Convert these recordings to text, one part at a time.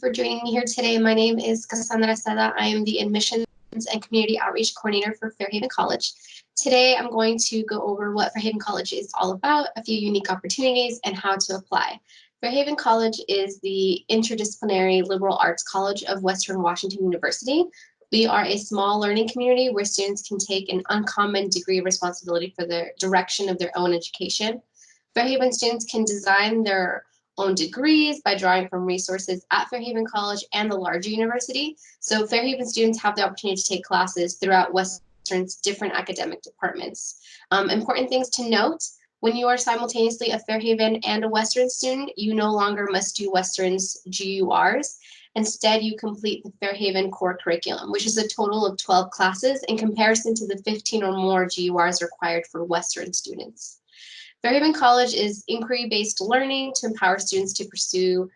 for joining me here today. My name is Kasandra Seda. I am the Admissions and Community Outreach Coordinator for Fairhaven College. Today, I'm going to go over what Fairhaven College is all about, a few unique opportunities, and how to apply. Fairhaven College is the interdisciplinary liberal arts college of Western Washington University. We are a small learning community where students can take an uncommon degree of responsibility for the direction of their own education. Fairhaven students can design their own degrees by drawing from resources at Fairhaven College and the larger university. So Fairhaven students have the opportunity to take classes throughout Western's different academic departments. Important things to note: when you are simultaneously a Fairhaven and a Western student, you no longer must do Western's GURs. Instead, you complete the Fairhaven core curriculum, which is a total of 12 classes in comparison to the 15 or more GURs required for Western students. Fairhaven College is inquiry-based learning to empower students to pursue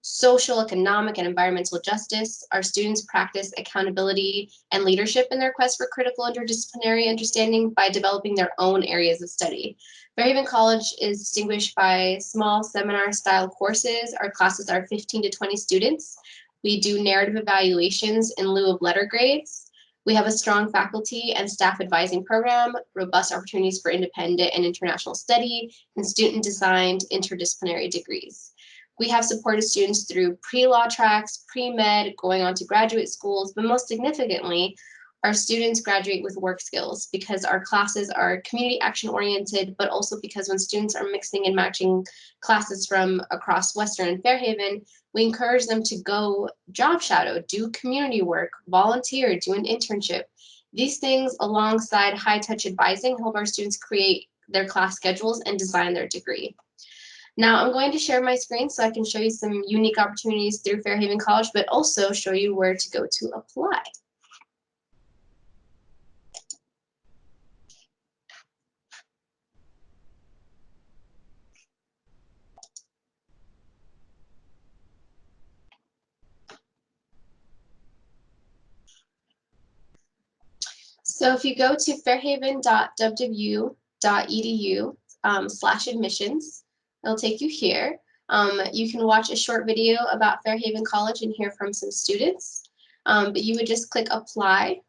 social, economic, and environmental justice. Our students practice accountability and leadership in their quest for critical interdisciplinary understanding by developing their own areas of study. Fairhaven College is distinguished by small seminar-style courses. Our classes are 15 to 20 students. We do narrative evaluations in lieu of letter grades. We have a strong faculty and staff advising program, robust opportunities for independent and international study, and student-designed interdisciplinary degrees. We have supported students through pre-law tracks, pre-med, going on to graduate schools, but most significantly, our students graduate with work skills because our classes are community action oriented, but also because when students are mixing and matching classes from across Western and Fairhaven, we encourage them to go job shadow, do community work, volunteer, do an internship. These things alongside high touch advising help our students create their class schedules and design their degree. Now I'm going to share my screen so I can show you some unique opportunities through Fairhaven College, but also show you where to go to apply. So if you go to fairhaven.wwu.edu/admissions, it'll take you here. You can watch a short video about Fairhaven College and hear from some students, but you would just click apply.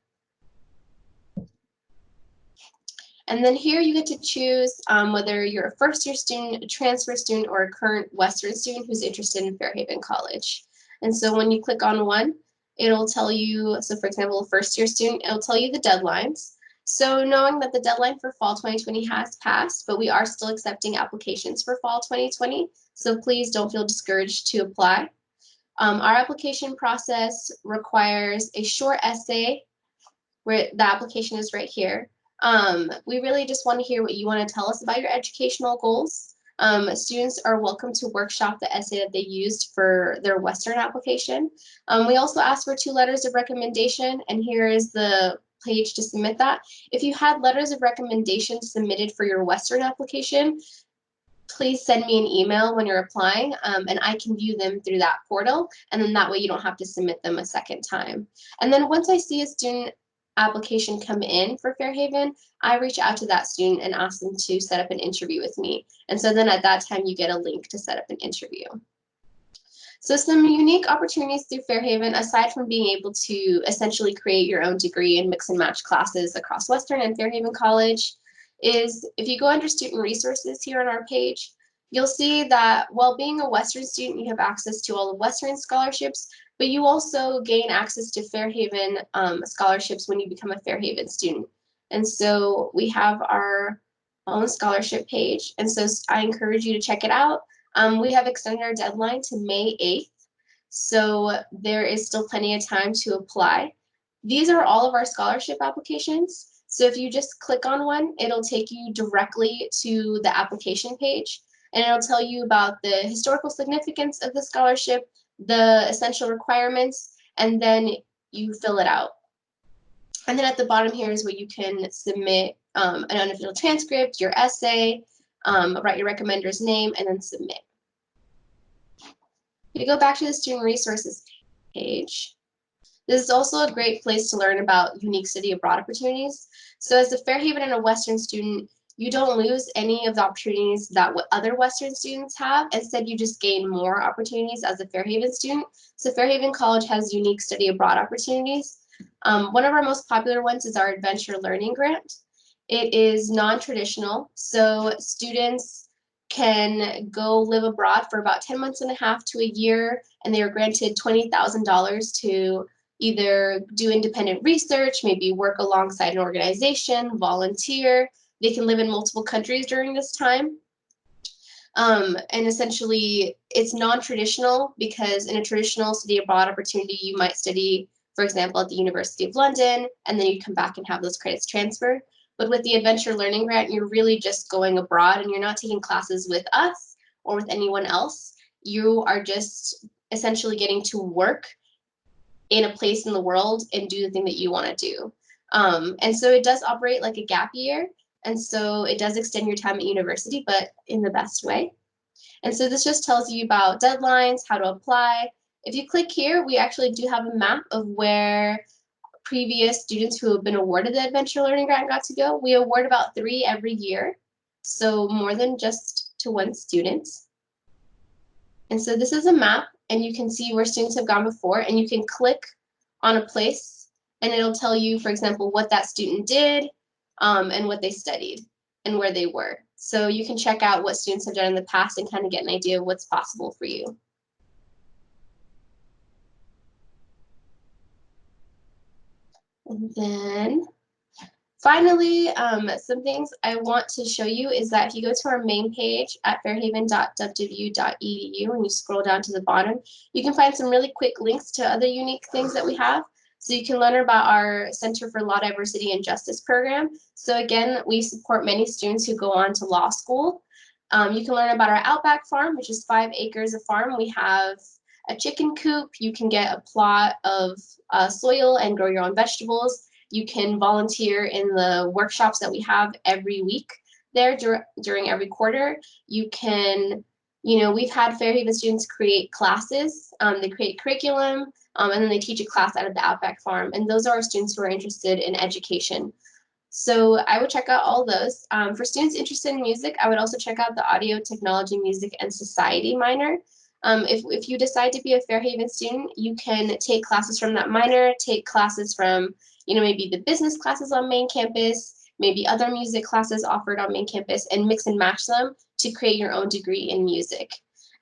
And then here you get to choose whether you're a first-year student, a transfer student, or a current Western student who's interested in Fairhaven College. And so when you click on one, it'll tell you, so for example, a first-year student, it'll tell you the deadlines. So knowing that the deadline for fall 2020 has passed, but we are still accepting applications for fall 2020, so please don't feel discouraged to apply. Our application process requires a short essay, where the application is right here. We really just want to hear what you want to tell us about your educational goals. Students are welcome to workshop the essay that they used for their Western application. We also ask for 2 letters of recommendation, and here is the page to submit that. If you had letters of recommendation submitted for your Western application, please send me an email when you're applying, and I can view them through that portal, and then that way you don't have to submit them a second time. And then once I see a student application come in for Fairhaven, I reach out to that student and ask them to set up an interview with me. And so then at that time, you get a link to set up an interview. So some unique opportunities through Fairhaven, aside from being able to essentially create your own degree and mix and match classes across Western and Fairhaven College, is if you go under student resources here on our page, you'll see that while being a Western student, you have access to all of Western scholarships, but you also gain access to Fairhaven scholarships when you become a Fairhaven student. And so we have our own scholarship page, and so I encourage you to check it out. We have extended our deadline to May 8th, so there is still plenty of time to apply. These are all of our scholarship applications. So if you just click on one, it'll take you directly to the application page, and it'll tell you about the historical significance of the scholarship, the essential requirements, and then you fill it out. And then at the bottom here is where you can submit an unofficial transcript, your essay, write your recommender's name, and then submit. You go back to the student resources page. This is also a great place to learn about unique study abroad opportunities. So as a Fairhaven and a Western student, you don't lose any of the opportunities that what other Western students have. Instead, you just gain more opportunities as a Fairhaven student. So Fairhaven College has unique study abroad opportunities. One of our most popular ones is our Adventure Learning Grant. It is non-traditional, so students can go live abroad for about 10 months and a half to a year, and they are granted $20,000 to either do independent research, maybe work alongside an organization, volunteer. They can live in multiple countries during this time. And essentially, it's non-traditional because in a traditional study abroad opportunity, you might study, for example, at the University of London, and then you come back and have those credits transfer. But with the Adventure Learning Grant, you're really just going abroad and you're not taking classes with us or with anyone else. You are just essentially getting to work in a place in the world and do the thing that you want to do. And so it does operate like a gap year. And so it does extend your time at university, but in the best way. And so this just tells you about deadlines, how to apply. If you click here, we actually do have a map of where previous students who have been awarded the Adventure Learning Grant got to go. We award about 3 every year, so more than just to one student. And so this is a map, and you can see where students have gone before, and you can click on a place, and it'll tell you, for example, what that student did, and what they studied, and where they were. So you can check out what students have done in the past and kind of get an idea of what's possible for you. And then finally, some things I want to show you is that if you go to our main page at fairhaven.wwu.edu and you scroll down to the bottom, you can find some really quick links to other unique things that we have. So you can learn about our Center for Law, Diversity, and Justice program. So again, we support many students who go on to law school. You can learn about our Outback Farm, which is 5 acres of farm. We have a chicken coop. You can get a plot of soil and grow your own vegetables. You can volunteer in the workshops that we have every week there during every quarter. You can, we've had Fairhaven students create classes. They create curriculum, and then they teach a class out of the Outback Farm. And those are our students who are interested in education. So I would check out all those. For students interested in music, I would also check out the Audio, Technology, Music, and Society minor. If you decide to be a Fairhaven student, you can take classes from that minor, take classes from, maybe the business classes on main campus, maybe other music classes offered on main campus, and mix and match them to create your own degree in music.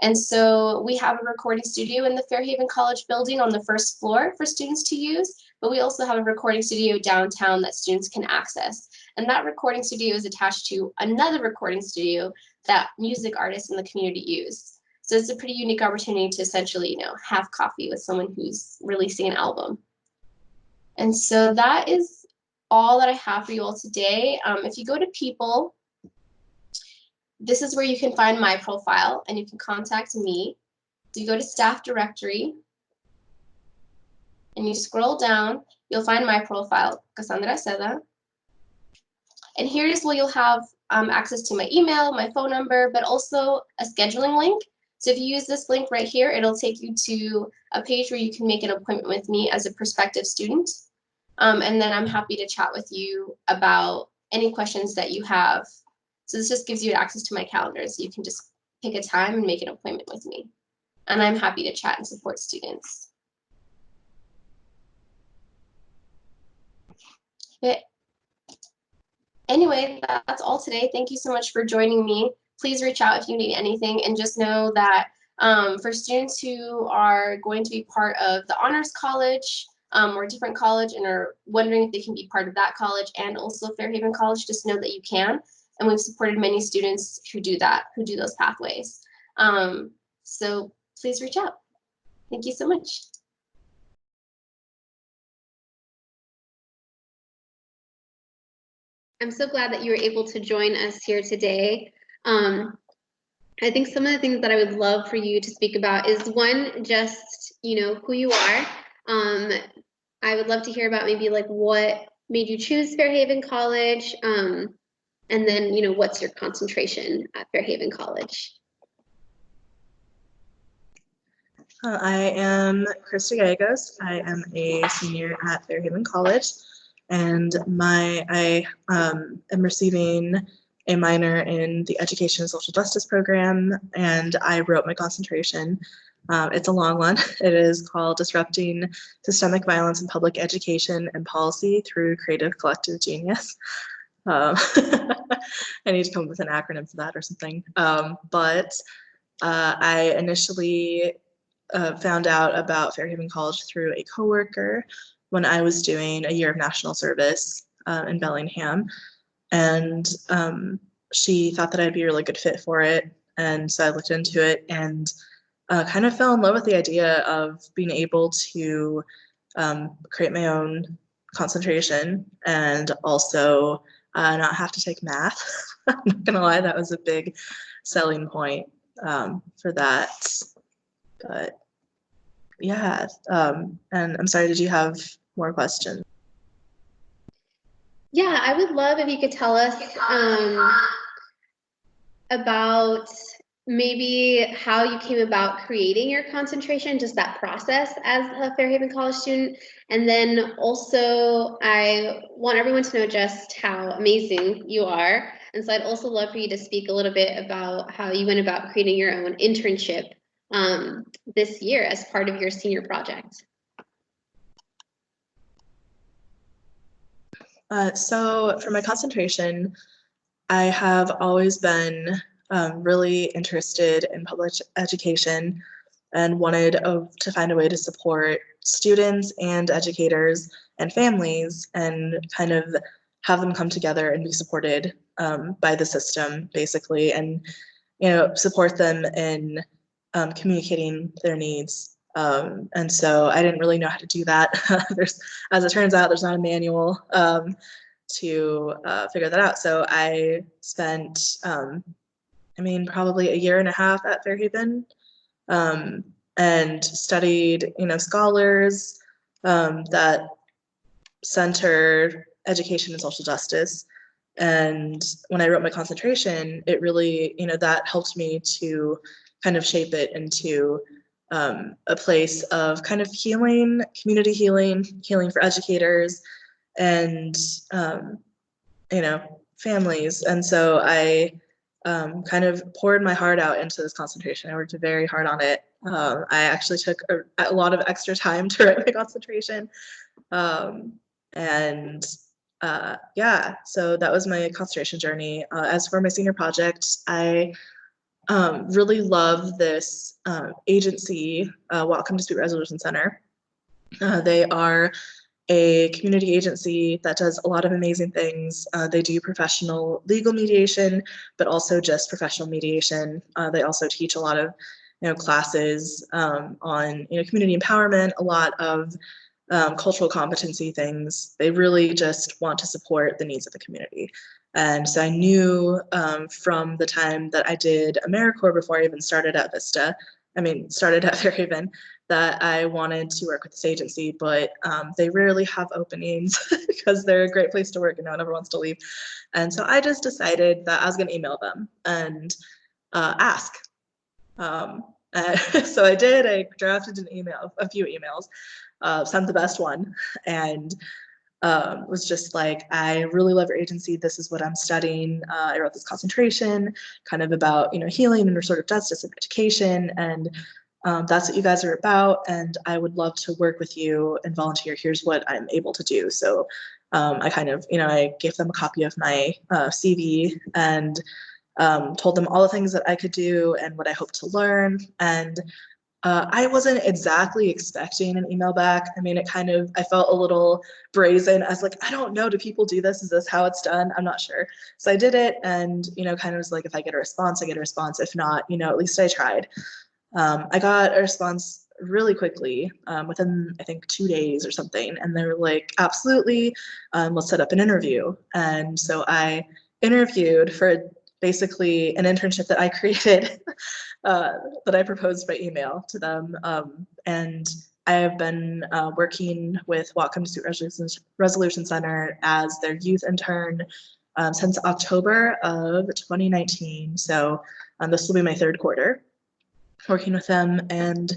And so we have a recording studio in the Fairhaven College building on the first floor for students to use, but we also have a recording studio downtown that students can access. And that recording studio is attached to another recording studio that music artists in the community use. So it's a pretty unique opportunity to essentially, have coffee with someone who's releasing an album. And so that is all that I have for you all today. If you go to people, this is where you can find my profile and you can contact me. So you go to staff directory and you scroll down, you'll find my profile, Kasandra Seda. And here is where you'll have access to my email, my phone number, but also a scheduling link. So if you use this link right here, it'll take you to a page where you can make an appointment with me as a prospective student. And then I'm happy to chat with you about any questions that you have. So this just gives you access to my calendar. So you can just pick a time and make an appointment with me. And I'm happy to chat and support students. But anyway, that's all today. Thank you so much for joining me. Please reach out if you need anything, and just know that for students who are going to be part of the Honors College or a different college and are wondering if they can be part of that college and also Fairhaven College, just know that you can. And we've supported many students who do that, who do those pathways. So please reach out. Thank you so much. I'm so glad that you were able to join us here today. I think some of the things that I would love for you to speak about is one, just, who you are. I would love to hear about maybe like what made you choose Fairhaven College, and then, what's your concentration at Fairhaven College? I am Kristy Gallegos. I am a senior at Fairhaven College, and I am receiving a minor in the Education and Social Justice program, and I wrote my concentration. It's a long one. It is called Disrupting Systemic Violence in Public Education and Policy Through Creative Collective Genius. I need to come up with an acronym for that or something. But I initially found out about Fairhaven College through a coworker when I was doing a year of national service in Bellingham. And she thought that I'd be a really good fit for it. And so I looked into it and kind of fell in love with the idea of being able to create my own concentration and also not have to take math. I'm not gonna lie, that was a big selling point for that. But yeah, and I'm sorry, did you have more questions? Yeah, I would love if you could tell us about maybe how you came about creating your concentration, just that process as a Fairhaven College student. And then also, I want everyone to know just how amazing you are. And so I'd also love for you to speak a little bit about how you went about creating your own internship this year as part of your senior project. So for my concentration, I have always been really interested in public education and wanted to find a way to support students and educators and families and kind of have them come together and be supported by the system, basically, and support them in communicating their needs. And so I didn't really know how to do that. As it turns out, there's not a manual to figure that out. So I spent, probably a year and a half at Fairhaven and studied, scholars that center education and social justice. And when I wrote my concentration, it really, that helped me to kind of shape it into a place of kind of healing, community healing for educators and, families. And so I kind of poured my heart out into this concentration. I worked very hard on it. I actually took a lot of extra time to write my concentration. Yeah, so that was my concentration journey. As for my senior project, I really love this agency, Welcome Dispute Resolution Center. They are a community agency that does a lot of amazing things. They do professional legal mediation, but also just professional mediation. They also teach a lot of classes on community empowerment, a lot of cultural competency things. They really just want to support the needs of the community. And so I knew from the time that I did AmeriCorps before I even started at Fairhaven, that I wanted to work with this agency, but they rarely have openings because they're a great place to work and no one ever wants to leave. And so I just decided that I was going to email them and ask. So I did. I drafted a few emails, sent the best one, and was just like, I really love your agency. This is what I'm studying. I wrote this concentration kind of about, healing and restorative justice in education. And that's what you guys are about. And I would love to work with you and volunteer. Here's what I'm able to do. So I kind of, I gave them a copy of my CV and told them all the things that I could do and what I hope to learn. And I wasn't exactly expecting an email back. I felt a little brazen. I was like, I don't know, do people do this? Is this how it's done? I'm not sure. So I did it and, kind of was like, if I get a response, I get a response. If not, at least I tried. I got a response really quickly, within, I think, 2 days or something. And they were like, absolutely, let's set up an interview. And so I interviewed for basically an internship that I created that I proposed by email to them. And I have been working with Welcome Dispute Resolution Center as their youth intern since October of 2019. So this will be my third quarter working with them, and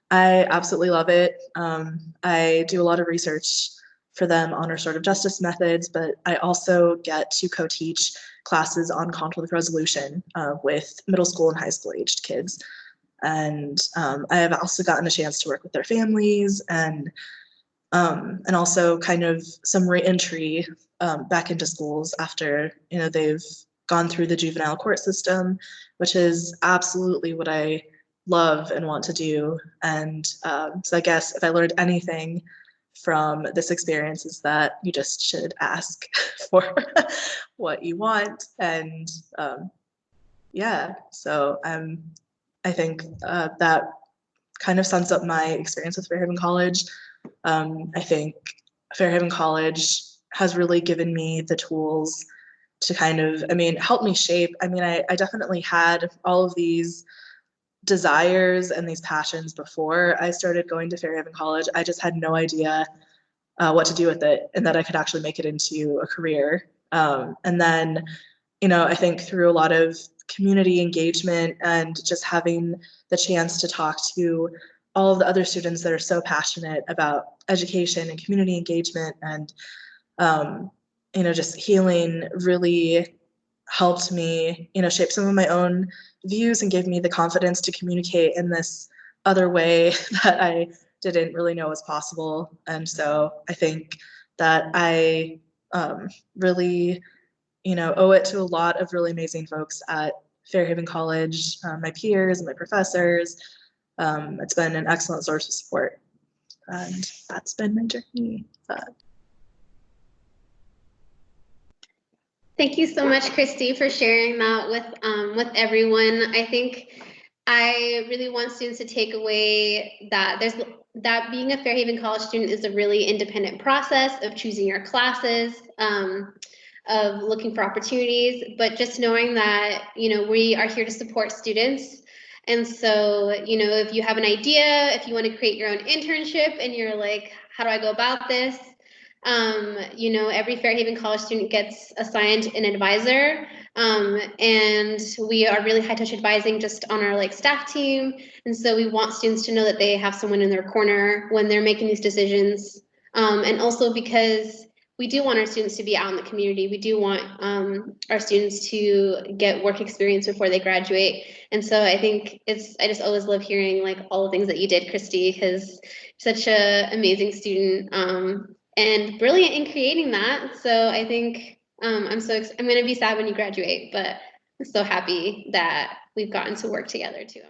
I absolutely love it. I do a lot of research for them on restorative justice methods, but I also get to co-teach classes on conflict resolution with middle school and high school aged kids. And I have also gotten a chance to work with their families and also kind of some reentry back into schools after, you know, they've gone through the juvenile court system, which is absolutely what I love and want to do. And so I guess if I learned anything from this experience is that you just should ask for what you want. And yeah, so I think that kind of sums up my experience with Fairhaven College. I think Fairhaven College has really given me the tools to kind of, help me shape. I definitely had all of these desires and these passions before I started going to Fairhaven College. I just had no idea what to do with it and that I could actually make it into a career. And then, you know, I think through a lot of community engagement and just having the chance to talk to all of the other students that are so passionate about education and community engagement and, you know, just healing really helped me, you know, shape some of my own views and gave me the confidence to communicate in this other way that I didn't really know was possible. And so I think that I really, you know, owe it to a lot of really amazing folks at Fairhaven College, my peers and my professors. It's been an excellent source of support. And that's been my journey. Thank you so much, Kristy, for sharing that with everyone. I think I really want students to take away that being a Fairhaven College student is a really independent process of choosing your classes, of looking for opportunities, but just knowing that, you know, we are here to support students. And so, you know, if you have an idea, if you want to create your own internship and you're like, how do I go about this? You know, every Fairhaven College student gets assigned an advisor, and we are really high touch advising just on our like staff team. And so we want students to know that they have someone in their corner when they're making these decisions. And also because we do want our students to be out in the community. We do want our students to get work experience before they graduate. And so I think I just always love hearing like all the things that you did, Kristy, because such an amazing student. And brilliant in creating that. So I think I'm going to be sad when you graduate, but I'm so happy that we've gotten to work together too.